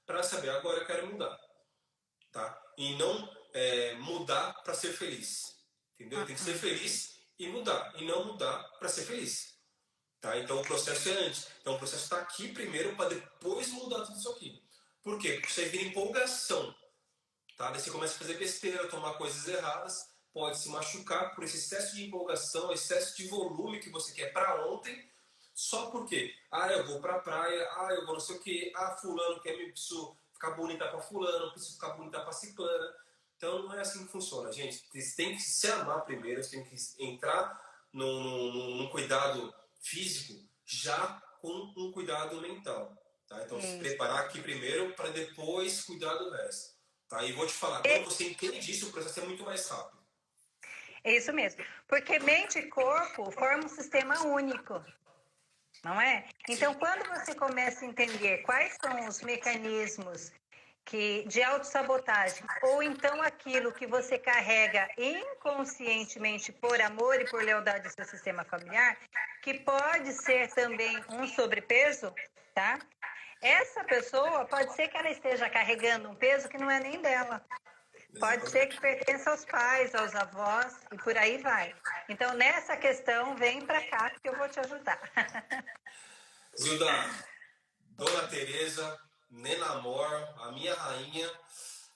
S2: para saber, agora eu quero mudar, tá? E não mudar para ser feliz, entendeu? Tem que ser feliz e mudar, e não mudar para ser feliz, tá? Então o processo é antes. Então o processo está aqui primeiro para depois mudar tudo isso aqui. Por quê? Porque você vira empolgação, tá? Daí você começa a fazer besteira, tomar coisas erradas, pode se machucar por esse excesso de empolgação, excesso de volume que você quer para ontem, só porque, eu vou pra praia, eu vou não sei o que, fulano quer me preciso ficar bonita pra fulano, preciso ficar bonita pra ciclana. Então não é assim que funciona, gente. Vocês têm que se amar primeiro, vocês têm que entrar num cuidado físico já com um cuidado mental, tá? Então se preparar aqui primeiro para depois cuidar do resto, tá? E vou te falar, quando você entende isso, o processo é muito mais rápido.
S1: É isso mesmo, porque mente e corpo formam um sistema único. Não é? Então, quando você começa a entender quais são os mecanismos de autossabotagem, ou então aquilo que você carrega inconscientemente por amor e por lealdade ao seu sistema familiar, que pode ser também um sobrepeso, tá? Essa pessoa pode ser que ela esteja carregando um peso que não é nem dela. Pode ser que pertença aos pais, aos avós e por aí vai. Então, nessa questão, vem para cá que eu vou te ajudar.
S2: Zilda, Dona Tereza, Nenamor, a minha rainha,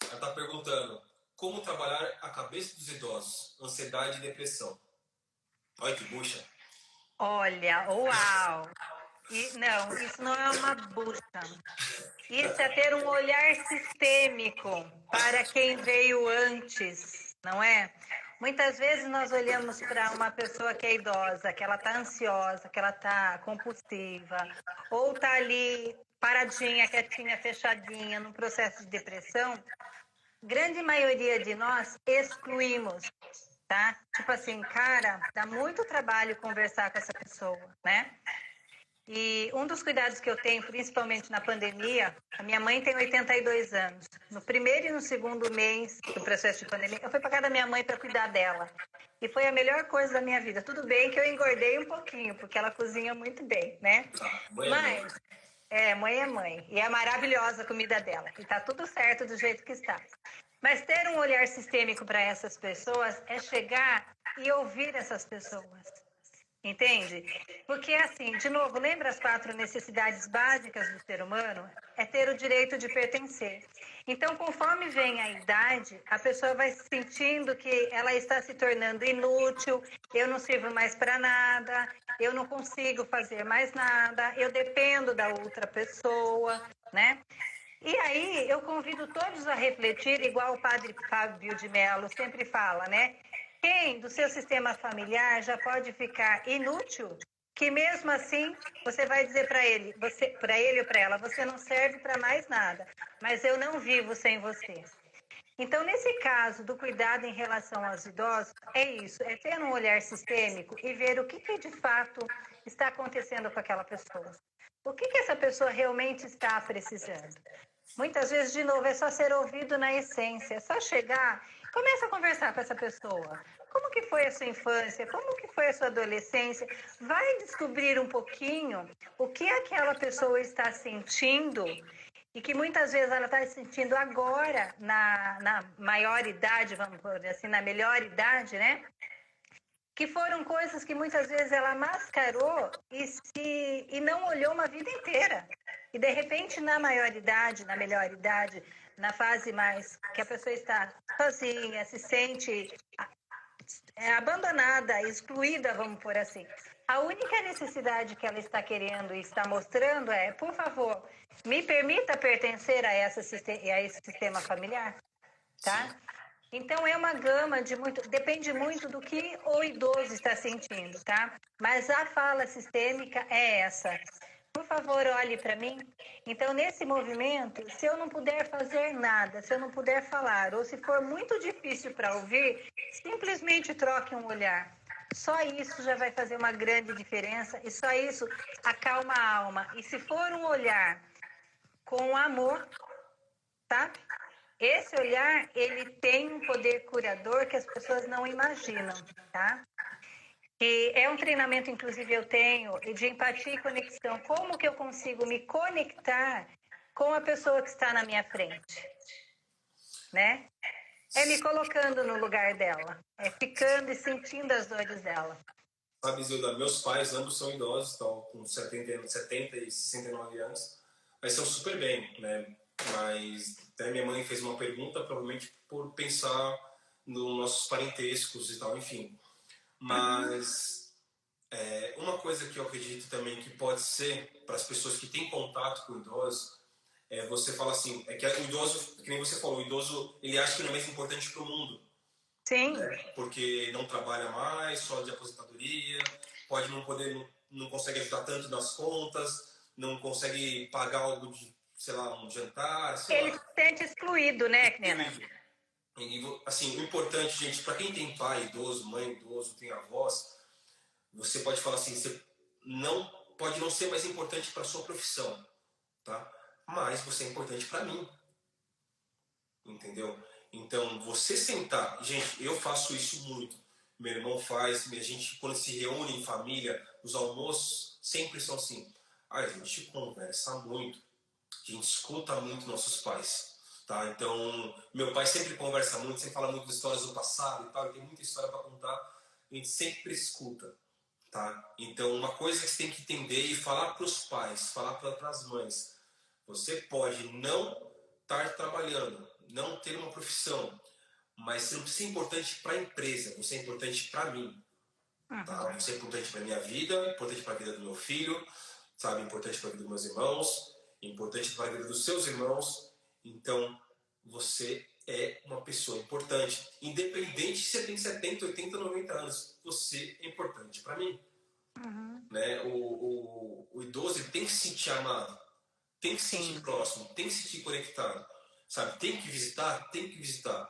S2: ela está perguntando como trabalhar a cabeça dos idosos, ansiedade e depressão. Olha que bucha.
S1: Olha, uau! Não, isso não é uma bucha. Isso é ter um olhar sistêmico para quem veio antes, não é? Muitas vezes nós olhamos para uma pessoa que é idosa, que ela está ansiosa, que ela está compulsiva, ou está ali paradinha, quietinha, fechadinha, num processo de depressão. Grande maioria de nós excluímos, tá? Tipo assim, cara, dá muito trabalho conversar com essa pessoa, né? E um dos cuidados que eu tenho, principalmente na pandemia, a minha mãe tem 82 anos. No primeiro e no segundo mês do processo de pandemia, eu fui para casa da minha mãe para cuidar dela. E foi a melhor coisa da minha vida. Tudo bem que eu engordei um pouquinho, porque ela cozinha muito bem, né? Mas, mãe é mãe. E é maravilhosa a comida dela. E tá tudo certo do jeito que está. Mas ter um olhar sistêmico para essas pessoas é chegar e ouvir essas pessoas. Entende? Porque, assim, de novo, lembra as 4 necessidades básicas do ser humano? É ter o direito de pertencer. Então, conforme vem a idade, a pessoa vai sentindo que ela está se tornando inútil, eu não sirvo mais para nada, eu não consigo fazer mais nada, eu dependo da outra pessoa, né? E aí, eu convido todos a refletir, igual o padre Fábio de Mello sempre fala, né? Quem do seu sistema familiar já pode ficar inútil, que mesmo assim você vai dizer para ele ou para ela, você não serve para mais nada, mas eu não vivo sem você. Então, nesse caso do cuidado em relação aos idosos, é isso, é ter um olhar sistêmico e ver o que de fato está acontecendo com aquela pessoa. O que essa pessoa realmente está precisando? Muitas vezes, de novo, é só ser ouvido na essência, é só chegar, começa a conversar com essa pessoa. Como que foi a sua infância? Como que foi a sua adolescência? Vai descobrir um pouquinho o que aquela pessoa está sentindo e que muitas vezes ela está sentindo agora, na maior idade, vamos dizer assim, na melhor idade, né? Que foram coisas que muitas vezes ela mascarou e não olhou uma vida inteira. E, de repente, na maioridade, na melhor idade, na fase mais que a pessoa está sozinha, se sente abandonada, excluída, vamos por assim. A única necessidade que ela está querendo e está mostrando é, por favor, me permita pertencer a esse sistema familiar, tá? Então, é uma gama de muito... Depende muito do que o idoso está sentindo, tá? Mas a fala sistêmica é essa. Por favor, olhe para mim. Então, nesse movimento, se eu não puder fazer nada, se eu não puder falar, ou se for muito difícil para ouvir, simplesmente troque um olhar. Só isso já vai fazer uma grande diferença e só isso acalma a alma. E se for um olhar com amor, tá? Esse olhar, ele tem um poder curador que as pessoas não imaginam, tá? E é um treinamento, inclusive, eu tenho, de empatia e conexão. Como que eu consigo me conectar com a pessoa que está na minha frente, né? É me colocando no lugar dela, é ficando e sentindo as dores dela.
S2: Sabe, Zilda, meus pais ambos são idosos, estão com 70 e 69 anos, mas são super bem, né? Mas até minha mãe fez uma pergunta, provavelmente por pensar nos nossos parentescos e tal, enfim. Mas uma coisa que eu acredito também que pode ser para as pessoas que têm contato com idosos, você fala assim, é que o idoso, que nem você falou, o idoso, ele acha que não é mais importante para o mundo.
S1: Sim.
S2: Né? Porque não trabalha mais, só de aposentadoria, pode não poder, não consegue ajudar tanto nas contas, não consegue pagar algo de, sei lá, um jantar, sei
S1: Ele
S2: lá.
S1: se sente excluído, né, Nena?
S2: E, assim, o importante, gente, para quem tem pai idoso, mãe idoso, tem avós, você pode falar assim, você não pode não ser mais importante para sua profissão, tá? Mas você é importante para mim, entendeu? Então, você sentar, gente, eu faço isso muito, meu irmão faz, a gente quando se reúne em família, os almoços sempre são assim, a gente conversa muito, a gente escuta muito nossos pais, tá? Então, meu pai sempre conversa muito, sempre fala muito de histórias do passado e tal, tem muita história para contar, a gente sempre escuta, tá? Então, uma coisa que você tem que entender e falar para os pais, falar para as mães, você pode não estar trabalhando, não ter uma profissão, mas você não precisa ser importante para a empresa, você é importante para mim, tá? Você é importante para minha vida, importante para a vida do meu filho, sabe? Importante para a vida dos meus irmãos, importante para a vida dos seus irmãos. Então, você é uma pessoa importante. Independente se você tem 70, 80, 90 anos, você é importante para mim. Né? O idoso ele tem que se sentir amado, tem que se sentir próximo, tem que se sentir conectado. Sabe? Tem que visitar, tem que visitar.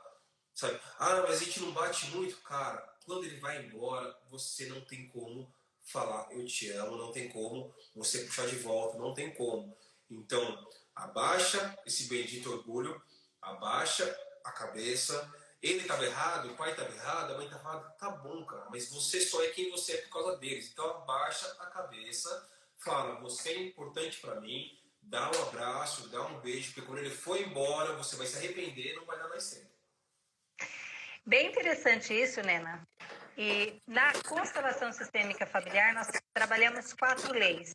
S2: Sabe? Ah, mas a gente não bate muito. Cara, quando ele vai embora, você não tem como falar eu te amo, não tem como você puxar de volta, não tem como. Então, abaixa esse bendito orgulho, abaixa a cabeça. Ele estava errado, o pai estava errado, a mãe estava errada. Tá bom, cara, mas você só é quem você é por causa deles. Então, abaixa a cabeça, fala, você é importante para mim, dá um abraço, dá um beijo, porque quando ele for embora, você vai se arrepender e não vai dar mais tempo.
S1: Bem interessante isso, Nena. E na constelação sistêmica familiar, nós trabalhamos 4 leis.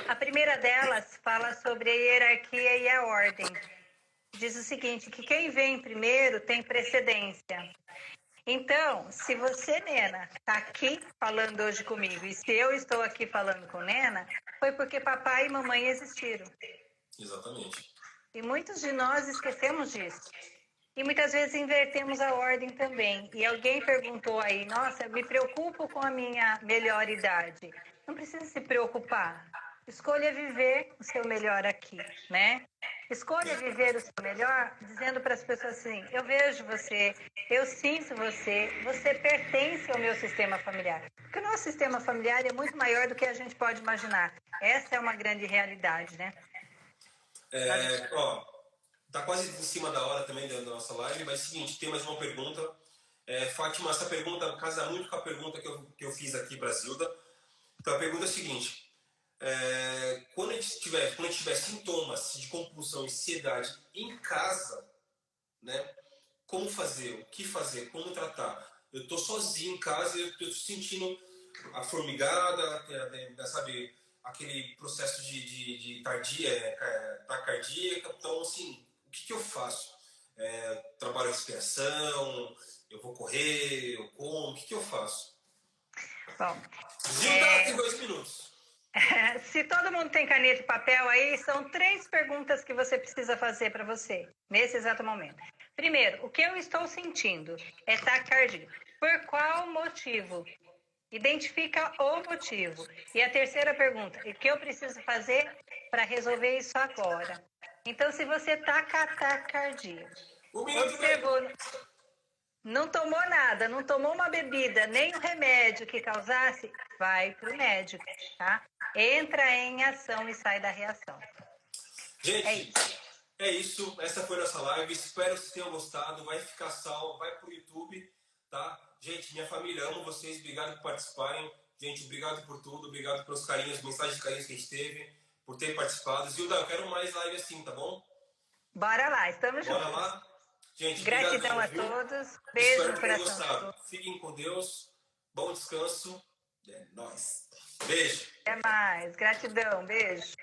S1: A primeira delas fala sobre a hierarquia e a ordem. Diz o seguinte, que quem vem primeiro tem precedência. Então, se você, Nena, está aqui falando hoje comigo, e se eu estou aqui falando com Nena, foi porque papai e mamãe existiram.
S2: Exatamente.
S1: E muitos de nós esquecemos disso. E muitas vezes invertemos a ordem também. E alguém perguntou aí, nossa, eu me preocupo com a minha melhor idade. Não precisa se preocupar. escolha viver o seu melhor aqui, né? Escolha viver o seu melhor dizendo para as pessoas assim: eu vejo você, eu sinto você, você pertence ao meu sistema familiar. Porque o nosso sistema familiar é muito maior do que a gente pode imaginar. Essa é uma grande realidade, né?
S2: Ó, tá quase em cima da hora também da nossa live, mas seguinte, tem mais uma pergunta. Fátima, essa pergunta casa muito com a pergunta que eu fiz aqui para a Zilda. Então a pergunta é a seguinte: quando a gente tiver sintomas de compulsão e ansiedade em casa, né? Como fazer? O que fazer? Como tratar? Eu estou sozinho em casa e eu estou sentindo a formigada, sabe, aquele processo de taquicardia. Então, assim, o que eu faço? Trabalho a respiração, eu vou correr, eu como, o que eu faço?
S1: Bom,
S2: Zilda, tem 2 minutos.
S1: se todo mundo tem caneta e papel aí, são 3 perguntas que você precisa fazer para você, nesse exato momento. Primeiro, o que eu estou sentindo é taquicardia. Por qual motivo? Identifica o motivo. E a terceira pergunta, o que eu preciso fazer para resolver isso agora? Então, se você está com taquicardia, observou, não tomou nada, não tomou uma bebida, nem o remédio que causasse, vai para o médico, tá? Entra em ação e sai da reação.
S2: Gente, é isso. Essa foi a nossa live. Espero que vocês tenham gostado. Vai ficar salvo, vai pro YouTube, tá? Gente, minha família, amo vocês. Obrigado por participarem. Gente, obrigado por tudo. Obrigado pelos carinhos, mensagens de carinhos que a gente teve, por ter participado. Zilda, eu quero mais live assim, tá bom?
S1: Bora lá, estamos juntos.
S2: Bora lá? Gente,
S1: gratidão
S2: obrigado,
S1: a todos. Beijo
S2: Espero
S1: no
S2: que tenham
S1: coração.
S2: gostado. Fiquem com Deus. Bom descanso. É nóis. Beijo.
S1: Até mais. Gratidão. Beijo.